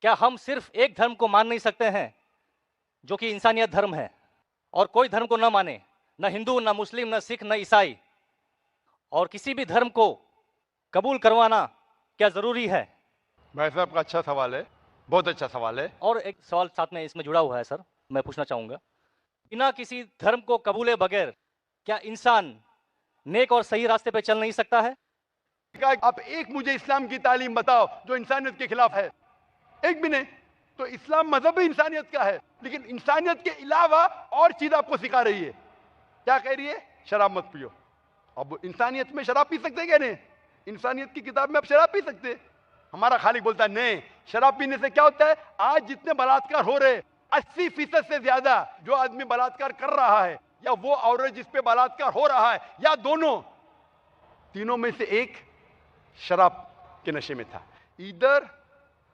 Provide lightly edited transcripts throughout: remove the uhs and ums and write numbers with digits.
क्या हम सिर्फ एक धर्म को मान नहीं सकते हैं जो कि इंसानियत धर्म है, और कोई धर्म को न माने, न हिंदू, न मुस्लिम, न सिख, न ईसाई, और किसी भी धर्म को कबूल करवाना क्या जरूरी है? भाई साहब का अच्छा सवाल है, बहुत अच्छा सवाल है। और एक सवाल साथ में इसमें जुड़ा हुआ है सर, मैं पूछना चाहूंगा, बिना किसी धर्म को कबूले बगैर क्या इंसान नेक और सही रास्ते पे चल नहीं सकता है? आप एक मुझे इस्लाम की तालीम बताओ जो इंसानियत के खिलाफ है, एक भी नहीं। तो इस्लाम मजहब भी इंसानियत का है, लेकिन इंसानियत के अलावा और चीज आपको सिखा रही है। क्या कह रही है? शराब मत पियो। अब इंसानियत में शराब पी सकते क्या? नहीं, इंसानियत की किताब में आप शराब पी सकते? हमारा खालिक बोलता है नहीं, शराब पीने से क्या होता है? आज जितने बलात्कार हो रहे, 80% से ज्यादा जो आदमी बलात्कार कर रहा है, या वो औरत जिस पे बलात्कार हो रहा है, या दोनों, तीनों में से एक शराब के नशे में था। इधर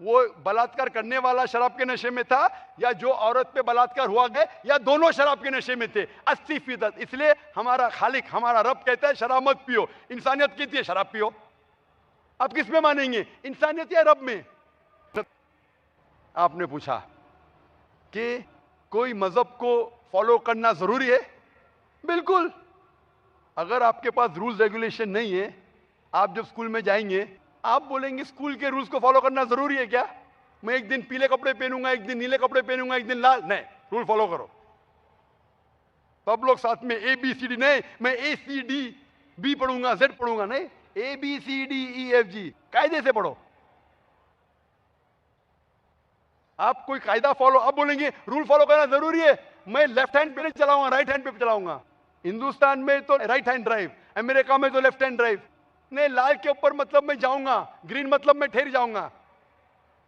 वो बलात्कार करने वाला शराब के नशे में था, या जो औरत पे बलात्कार हुआ गया, या दोनों शराब के नशे में थे, 80%। इसलिए हमारा खालिक, हमारा रब कहता है शराब मत पियो। इंसानियत कहती है शराब पियो। आप किस में मानेंगे, इंसानियत या रब में? आपने पूछा कि कोई मजहब को फॉलो करना जरूरी है। बिल्कुल। अगर आपके पास रूल्स रेगुलेशन नहीं है, आप जब स्कूल में जाएंगे, आप बोलेंगे स्कूल के रूल्स को फॉलो करना जरूरी है क्या? मैं एक दिन पीले कपड़े पहनूंगा, एक दिन नीले कपड़े पहनूंगा, एक दिन लाल? नहीं, रूल फॉलो करो। सब लोग साथ में ABCD, नहीं मैं ACDB पढ़ूंगा, Z पढ़ूंगा, नहीं ABCDEFG, कायदे से पढ़ो। आप कोई कायदा फॉलो, आप बोलेंगे रूल फॉलो करना जरूरी है, मैं लेफ्ट हैंड पे नहीं चलाऊंगा, राइट हैंड पे चलाऊंगा। हिंदुस्तान में तो राइट हैंड ड्राइव, अमेरिका में तो लेफ्ट हैंड ड्राइव। नहीं, लाल के ऊपर मतलब मैं जाऊंगा, ग्रीन मतलब मैं ठहर जाऊंगा।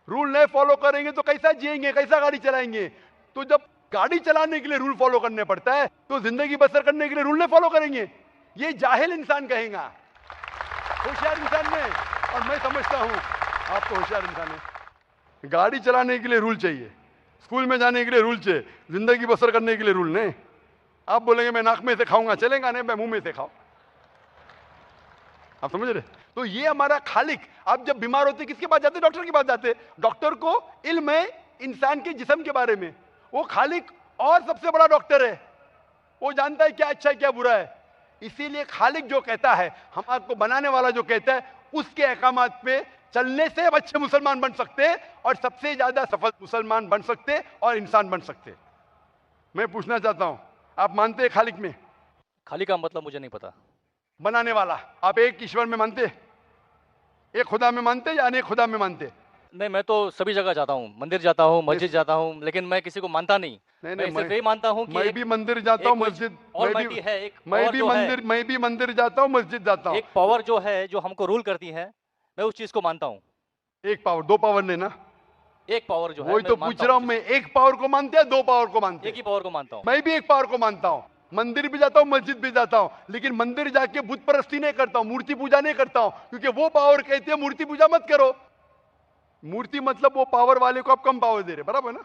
रूल नहीं फॉलो करेंगे तो कैसा जिएंगे, कैसा गाड़ी चलाएंगे? तो जब गाड़ी चलाने के लिए रूल फॉलो करने पड़ता है, तो जिंदगी बसर करने के लिए रूल नहीं फॉलो करेंगे? ये जाहिल इंसान कहेगा। होशियार इंसान में, और मैं समझता हूं आप तो होशियार इंसान है। गाड़ी चलाने के लिए रूल चाहिए, स्कूल में जाने के लिए रूल चाहिए, जिंदगी बसर करने के लिए रूल नहीं। आप बोलेंगे मैं नाक में से खाऊंगा, चलेगा नहीं, मैं मुंह में से खाऊं। आप समझ रहे? तो ये हमारा खालिक। आप जब बीमार होते किसके पास जाते? डॉक्टर के पास जाते। डॉक्टर को इल्म है इंसान के जिस्म के बारे में, वो खालिक और सबसे बड़ा डॉक्टर है, वो जानता है क्या अच्छा है क्या बुरा है। इसीलिए खालिक जो कहता है, हमारे बनाने वाला जो कहता है, उसके अहकामात पे चलने से अच्छे मुसलमान बन सकते, और सबसे ज्यादा सफल मुसलमान बन सकते और इंसान बन सकते। मैं पूछना चाहता हूं, आप मानते हैं खालिक में? खाली का मतलब मुझे नहीं पता। बनाने वाला। आप एक ईश्वर में मानते, एक खुदा में मानते, या अनेक खुदा में मानते? नहीं, मैं तो सभी जगह जाता हूँ, मंदिर जाता हूँ, मस्जिद जाता हूँ, लेकिन मैं किसी को मानता नहीं। नहीं, मैं सिर्फ यही मानता हूँ कि मैं भी मंदिर जाता हूँ, मस्जिद, मैं भी मंदिर जाता हूँ, मस्जिद जाता हूँ। एक पावर जो है, जो हमको रूल करती है, मैं उस चीज को मानता हूँ। एक पावर, दो पावर नहीं ना, एक पावर जो है, वही तो पूछ रहा हूँ मैं। एक पावर को मानते हैं, दो पावर को मानते हैं? एक ही पावर को मानता हूँ। मैं भी एक पावर को मानता हूँ। मंदिर भी जाता हूँ, मस्जिद भी जाता हूँ, लेकिन मंदिर जाके बुत परस्ती नहीं करता हूँ, मूर्ति पूजा नहीं करता हूँ, क्योंकि वो पावर कहती है मूर्ति पूजा मत करो। मूर्ति मतलब वो पावर वाले को आप कम पावर दे रहे, बराबर ना?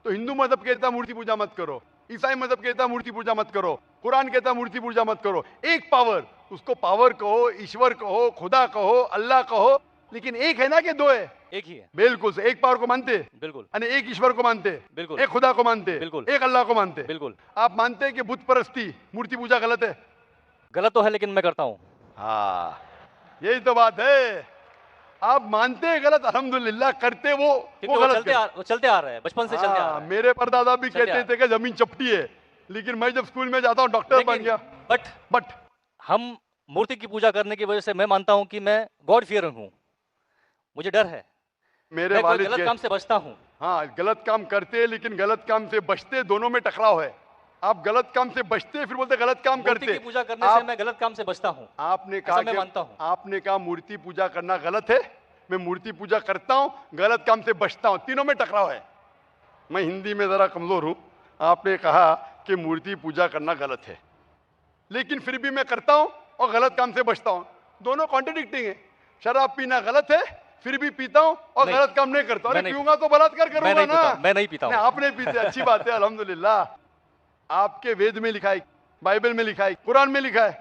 तो हिंदू मजहब कहता है मूर्ति पूजा मत करो, ईसाई मजहब कहता है मूर्ति पूजा मत करो, कुरान कहता है मूर्ति पूजा मत करो। एक पावर, उसको पावर कहो, ईश्वर कहो, खुदा कहो, अल्लाह कहो, लेकिन एक है ना कि दो है? एक ही है। बिल्कुल से। एक पावर को मानते? बिल्कुल। यानी एक ईश्वर को मानते? बिल्कुल। एक खुदा को मानते? बिल्कुल। एक अल्लाह को मानते? बिल्कुल। आप मानते हैं कि बुत परस्ती, मूर्ति पूजा गलत है? गलत तो है, लेकिन मैं करता हूँ। हाँ, यही तो बात है। आप मानते हैं गलत, अल्हम्दुलिल्लाह, करते वो गलत चलते आ रहे हैं, बचपन से चलते आ रहे हैं। मेरे परदादा भी कहते थे कि जमीन चपटी है, लेकिन मैं जब स्कूल में जाता हूँ डॉक्टर बन गया। बट हम मूर्ति की पूजा करने की वजह से मैं मानता हूँ कि मैं गॉड फियरर हूँ, मुझे डर है, मेरे वालिद गलत काम से बचता हूँ। हाँ, गलत काम करते, लेकिन गलत काम से बचते, दोनों में टकराव है। आप गलत काम से बचते, फिर बोलते गलत काम करते। मूर्ति की पूजा करने से मैं गलत काम से बचता हूँ। आपने कहा, मैं मानता हूँ। आपने कहा मूर्ति पूजा करना गलत है, मैं मूर्ति पूजा करता हूँ, गलत काम से बचता हूँ, तीनों में टकराव है। मैं हिंदी में जरा कमजोर हूं। आपने कहा कि मूर्ति पूजा करना गलत है, लेकिन फिर भी मैं करता हूं और गलत काम से बचता हूं, दोनों कॉन्ट्रडिक्टिंग है। शराब पीना गलत है, फिर भी पीता हूं और गलत काम नहीं करता। अरे पीऊंगा तो बलात्कार करूंगा ना। मैं नहीं पीता हूं। आप नहीं पीते, अच्छी बात है, अल्हम्दुलिल्लाह। आपके वेद में लिखा है, बाइबल में लिखा है, कुरान में लिखा है,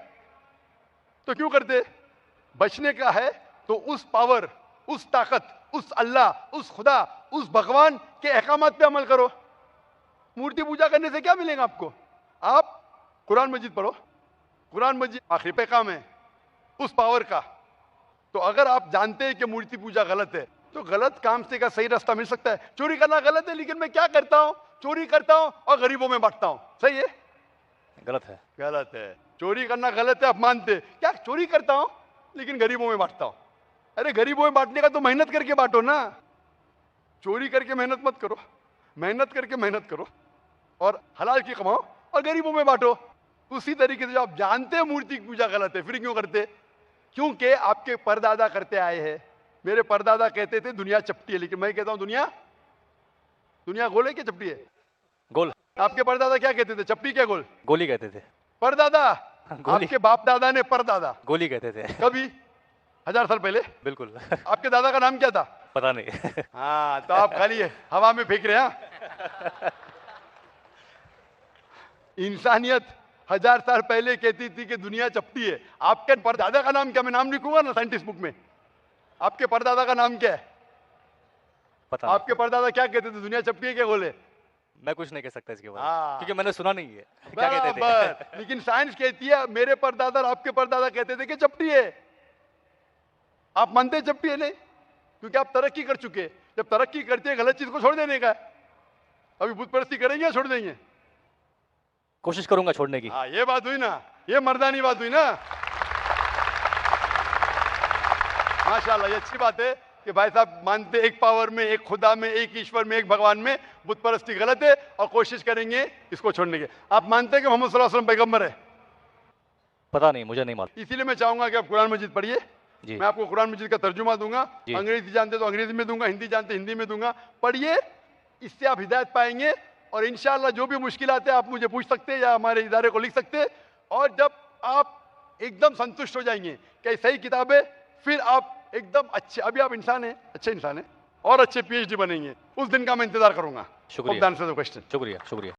तो क्यों करते? बचने का है तो उस पावर, उस ताकत, उस अल्लाह, उस खुदा, उस भगवान के अहकामात पे अमल करो। मूर्ति पूजा करने से क्या मिलेगा आपको? आप कुरान मजीद पढ़ो, कुरान मजीद आखिरी पैगाम है उस पावर का। तो अगर आप जानते हैं कि मूर्ति पूजा गलत है तो गलत काम से का सही रास्ता मिल सकता है। चोरी करना गलत है, लेकिन मैं क्या करता हूं? चोरी करता हूं और गरीबों में बांटता हूं। सही है? गलत है। गलत है। चोरी करना गलत है, आप मानते? क्या चोरी करता हूं लेकिन गरीबों में बांटता हूं। अरे गरीबों में बांटने का तो मेहनत करके बांटो ना, चोरी करके मेहनत मत करो। मेहनत करके मेहनत करो और हलाल की कमाओ और गरीबों में बांटो। उसी तरीके से जो आप जानते हैं मूर्ति की पूजा गलत है, फिर क्यों करते? क्योंकि आपके परदादा करते आए हैं। मेरे परदादा कहते थे दुनिया चपटी है, लेकिन मैं कहता हूं दुनिया गोल है कि चपटी है? गोल। आपके परदादा क्या कहते थे? चपटी क्या गोल? गोली कहते थे। परदादा? गोली। आपके बाप दादा ने परदादा गोली कहते थे। कभी 1000 साल पहले? बिल्कुल। आपके दादा का नाम क्या था? पता नहीं। हाँ, तो आप खाली हवा में फेंक रहे हैं। इंसानियत 1000 साल पहले कहती थी कि दुनिया चपटी है। आपके परदादा का नाम क्या? मैं नाम लिखूंगा ना साइंटिस्ट बुक में। आपके परदादा का नाम क्या है? पता आपके परदादा क्या कहते थे? दुनिया चपटी है क्या गोल है? मैं कुछ नहीं कह सकता इसके बारे हाँ। में, क्योंकि मैंने सुना नहीं है क्या कहते थे। बराबर। लेकिन साइंस कहती है मेरे परदादा और आपके परदादा कहते थे कि चपटी है। आप मानते हैं चपटी है? नहीं, क्योंकि आप तरक्की कर चुके हैं। जब तरक्की करते हैं गलत चीज को छोड़ देने का है। अभी बुत परस्ती करेंगे या छोड़ देंगे? कोशिश करूंगा छोड़ने की। हाँ, ये बात हुई ना, ये मर्दानी बात हुई ना। माशाल्लाह, ये अच्छी बात है कि भाई साहब मानते एक पावर में, एक खुदा में, एक ईश्वर में, एक भगवान में। बुत परस्ती गलत है और कोशिश करेंगे इसको छोड़ने की। आप मानते हैं कि मोहम्मद सल्लल्लाहु अलैहि वसल्लम पैगंबर है? पता नहीं, मुझे नहीं मालूम। इसीलिए मैं चाहूंगा कि आप कुरान मजीद पढ़िए। जी। मैं आपको कुरान मजीद का तर्जुमा दूंगा। जी। अंग्रेजी जानते तो अंग्रेजी में दूंगा, हिंदी जानते हिंदी में दूंगा। पढ़िए, इससे आप हिदायत पाएंगे और इंशाअल्लाह जो भी मुश्किल आते हैं आप मुझे पूछ सकते हैं या हमारे इदारे को लिख सकते हैं। और जब आप एकदम संतुष्ट हो जाएंगे कि सही किताब है, फिर आप एकदम अच्छे, अभी आप इंसान हैं, अच्छे इंसान हैं और अच्छे PhD बनेंगे। उस दिन का मैं इंतजार करूंगा। शुक्रिया। क्वेश्चन। शुक्रिया शुक्रिया।